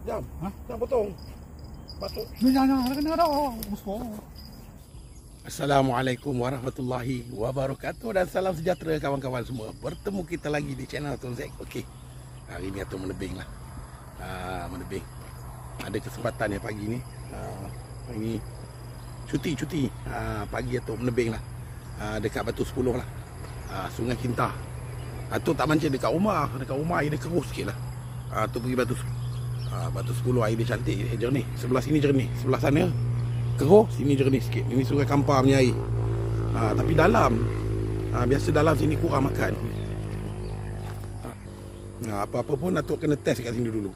Jam. Hah? Jam potong. Masuk. Jangan kena dah. Musuh. Assalamualaikum warahmatullahi wabarakatuh dan salam sejahtera kawan-kawan semua. Bertemu kita lagi di channel Tuan Zack. Okey. Hari ni Atuk menebing lah. Menebing. Ada kesempatan ya pagi ni. Pagi cuti. Pagi Atuk menebing lah. Dekat Batu 10 lah. Sungai Kintah. Atuk tak mancing dekat rumah. Dekat rumah air dia keruh sikit lah. Atuk pergi Batu 10 air dia cantik, jernih. Sebelah sini jernih, sebelah sana keruh, sini jernih sikit. Ini Sungai Kampar punya air. Tapi dalam. Biasa dalam sini kurang makan. Apa-apa pun Atuk kena test kat sini dulu.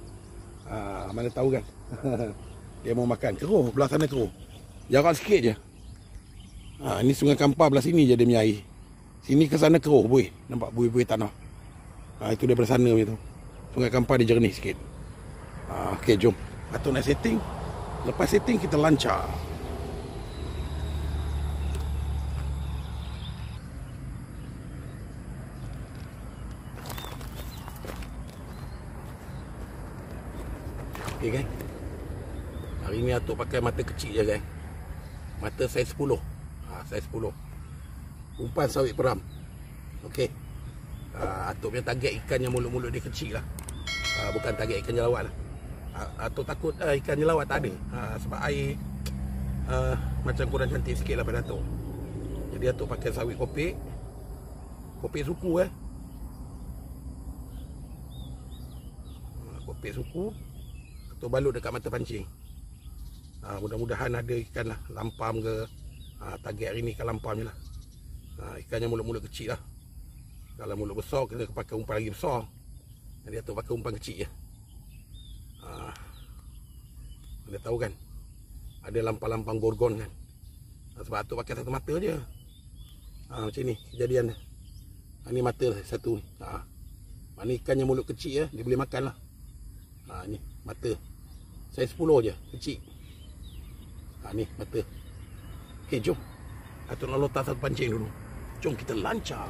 Mana tahu kan. Dia mau makan keruh, belah sana keruh. Jarak sikit je. Ini Sungai Kampar belah sini je dia punya air. Sini ke sana keruh, buih. Nampak buih-buih tanah. Itu daripada sana punya tu. Sungai Kampar dia jernih sikit. Okey, jom. Atuk nak setting. Lepas setting kita lancar. Okey, gang. Hari ni Atuk pakai mata kecil je, gang. Mata saiz 10. Saiz 10. Umpan sawit peram. Okey. Atuk punya target ikan yang mulut-mulut dia kecil lah. Bukan target ikan jelawat lah. Atuk takut ikan jelawat tak ada. Sebab air macam kurang cantik sikit lah pada Atuk. Jadi Atuk pakai sawit kopek. Kopek suku Kopek suku. Atuk balut dekat mata pancing. Mudah-mudahan ada ikan lah. Lampam ke. Target hari ni ikan lampam je lah. Ikan yang mulut-mulut kecil lah. Kalau mulut besar kita pakai umpan lagi besar. Jadi Atuk pakai umpan kecil je. Anda tahu kan, ada lampang-lampang gorgon kan. Sebab Atuk pakai satu mata je. Macam ni kejadian. Ni mata satu. Mana ikan yang mulut kecil dia boleh makan lah. Ni mata saiz 10 je, kecil. Ni mata. Okey, jom. Atuk nak lontar satu pancing dulu. Jom kita lancar.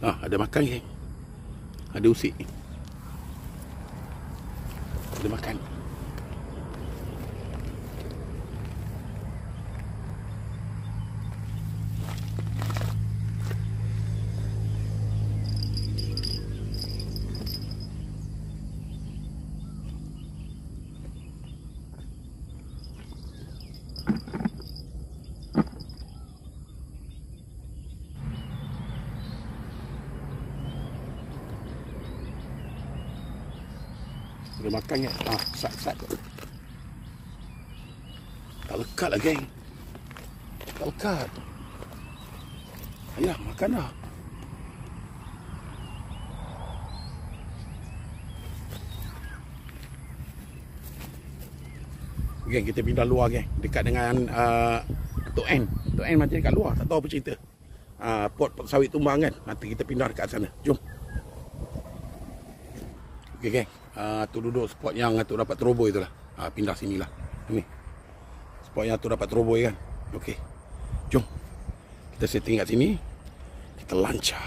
Ada makan ke? Ada usik. Ada makan. Boleh makan kan? Sat. Tak lekat lah, geng. Tak lekat. Ayah, makan dah. Geng, kita pindah luar, geng. Dekat dengan Tok N. Tok N macam dekat luar. Tak tahu apa cerita. Pot sawit tumbang kan. Nanti kita pindah dekat sana. Jom. Okey, geng. Tu duduk spot yang Atuk dapat teroboi itulah. Pindah sinilah. Ni. Spot yang Atuk dapat teroboi kan. Okey. Jom. Kita setting kat sini. Kita lancar.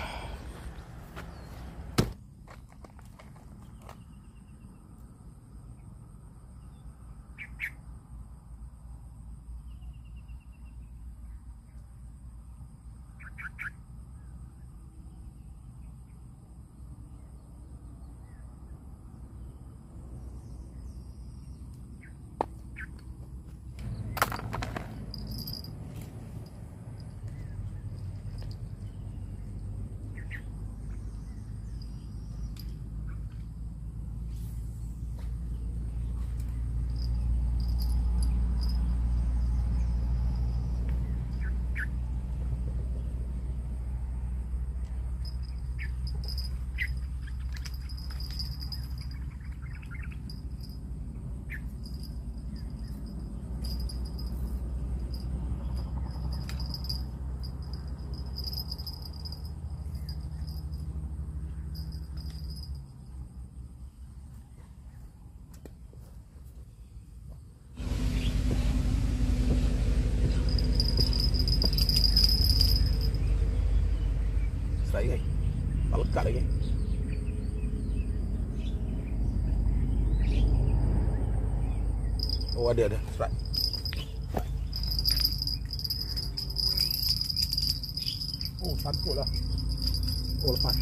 strike kan. Tak lekat lagi. Oh ada strike. Oh sangkut lah. Oh lepas.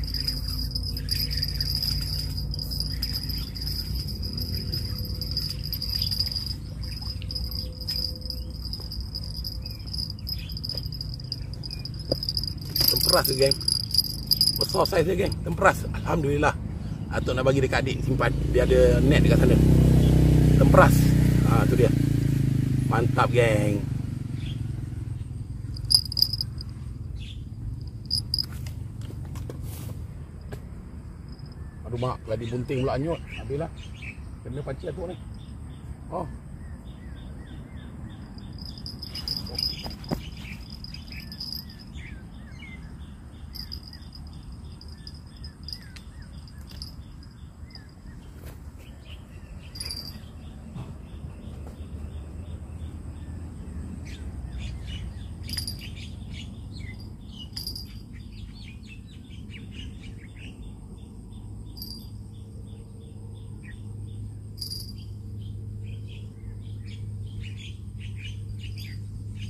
Temperas ke geng. Besar saiz dia geng. Temperas. Alhamdulillah. Atuk nak bagi dekat adik simpan. Dia ada net dekat sana. Temperas. Tu dia. Mantap geng. Aduh mak, keladi bunting pula anyut. Habislah. Kena pancing atuk ni. Oh.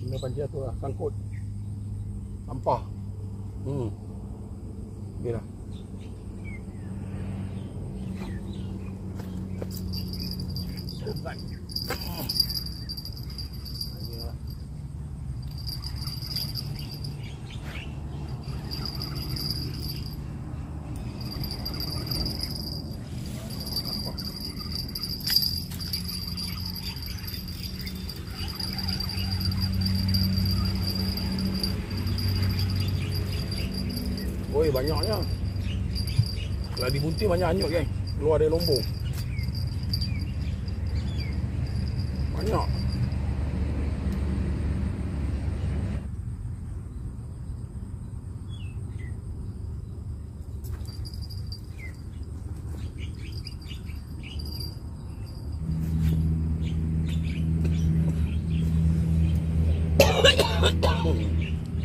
Kena pancing tu lah, sangkut. Sampah. Dia lah. Obat. Oi, banyaknya. Keladi bunting banyak hanyut geng. Keluar dari lombong. Banyak.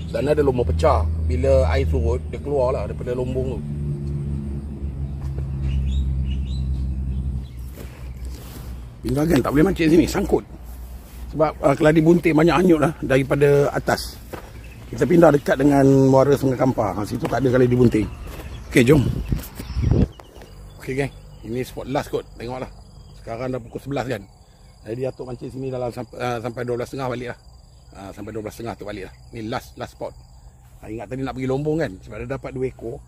Sana ada lombong pecah. Bila air surut, dia keluar lah daripada lombong tu. Pindah kan, tak boleh mancing sini, sangkut. Sebab keladi bunting banyak hanyut lah daripada atas. Kita pindah dekat dengan muara Sungai Kampar. Situ tak ada keladi bunting. Okey, jom. Okey geng, ini spot last kot. Tengoklah. Sekarang dah pukul 11 kan. Jadi atuk mancing sini dalam sampai 12.30 balik lah. Sampai 12.30 tu balik lah. Ni last spot. Ingat tadi nak pergi lombong kan. Sebab dah dapat 2 ekor.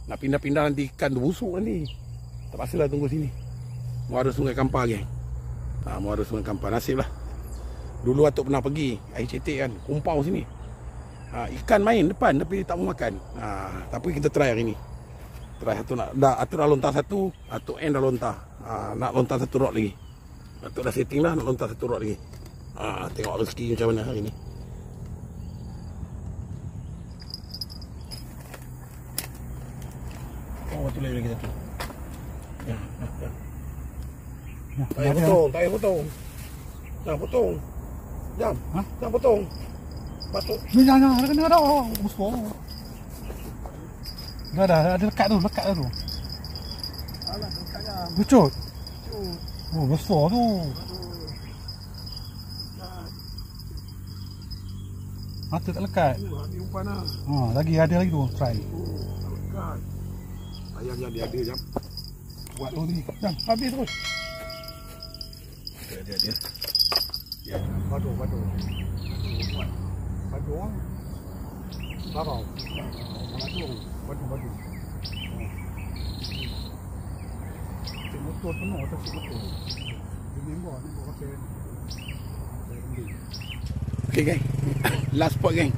Nak pindah-pindah nanti ikan tu busuk nanti. Terpaksa lah tunggu sini. Muara Sungai Kampar geng. Muara Sungai Kampar. Nasib lah. Dulu atuk pernah pergi air cetek kan. Kumpau sini. Ikan main depan tapi tak mau makan. Tapi kita try hari ni. Try atuk nak. Atuk dah lontar satu. Atuk N dah lontar. Nak lontar satu rod lagi. Atuk dah setting lah nak lontar satu rod lagi. Tengok rezeki macam mana hari ni. Oh, tu lagi kita tu. Ya. Tak payah potong, tak payah potong. Jangan potong. Jam. Jangan potong. Patut. Ni jangan, ada kena ada. Besar. Dah ada lekat tu tu. Alah, lekatnya. Lucut. Oh, besar tu. Mata tak lekat. Habis umpan lah. Lagi ada lagi tu. Try. Tak lekat. Sayang yang dia ada jam. Buat tu ni. Jam, habis terus. Dia. Ya. Badu. Badu orang. Barau. Badu. Cik motor penuh atas cik motor. Dia nembak pakai. Okay geng. Last spot geng.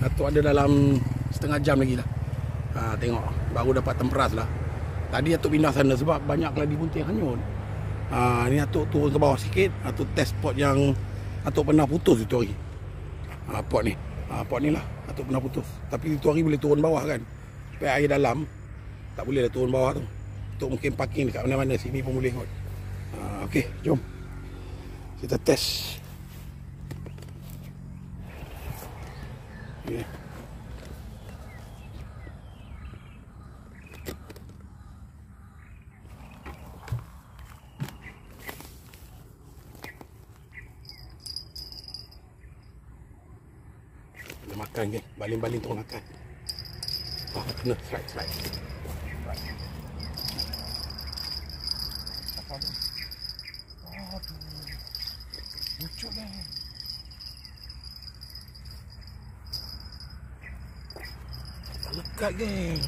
Atuk ada dalam setengah jam lagi lah. Tengok. Baru dapat temperas lah. Tadi atuk pindah sana sebab banyak keladi bunting hanyut. Ni atuk turun ke bawah sikit. Atuk test spot yang atuk pernah putus itu hari. Pot ni. Pot ni lah atuk pernah putus. Tapi itu hari boleh turun bawah kan. Sampai air dalam tak boleh dah turun bawah tu. Atuk mungkin parking dekat mana-mana. Sini pun boleh kot. Okay, jom kita test. Okay. Kan geng, baling-baling turun akan. Oh, kena strike. Apa tu? Aduh. Lucu dah. Tak lekat geng.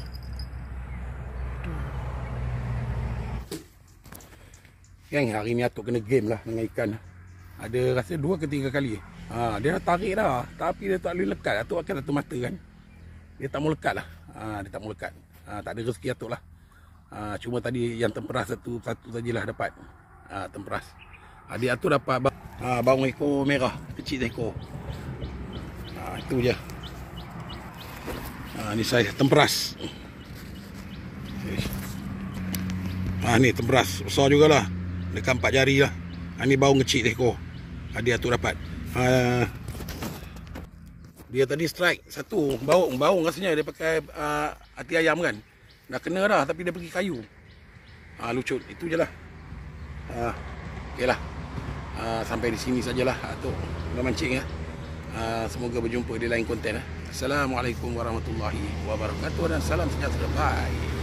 Geng, hari ni Atuk kena game lah dengan ikan. Ada rasa 2 ke 3 kali. Dia dah tarik dah, tapi dia tak boleh lekat. Atuk akan satu mata kan. Dia tak mau lekat lah. Dia tak mau lekat. Tak ada rezeki Atuk lah. Cuma tadi yang temperas satu sajalah dapat. Temperas. Adik Atuk dapat baung ekor merah, kecil ekor. Itu je. Ni saya temperas. Ni temperas besar jugalah. Dekat 4 jari lah. Ni baung kecil ekor. Adik Atuk dapat. Dia tadi strike satu baung rasanya dia pakai hati ayam kan. Dah kena dah tapi dia pergi kayu. Lucut. Itu je lah. Okey lah. Sampai di sini sajalah Atuk memancing ya. Semoga berjumpa di lain konten. Assalamualaikum warahmatullahi wabarakatuh dan salam sejahtera. Bye.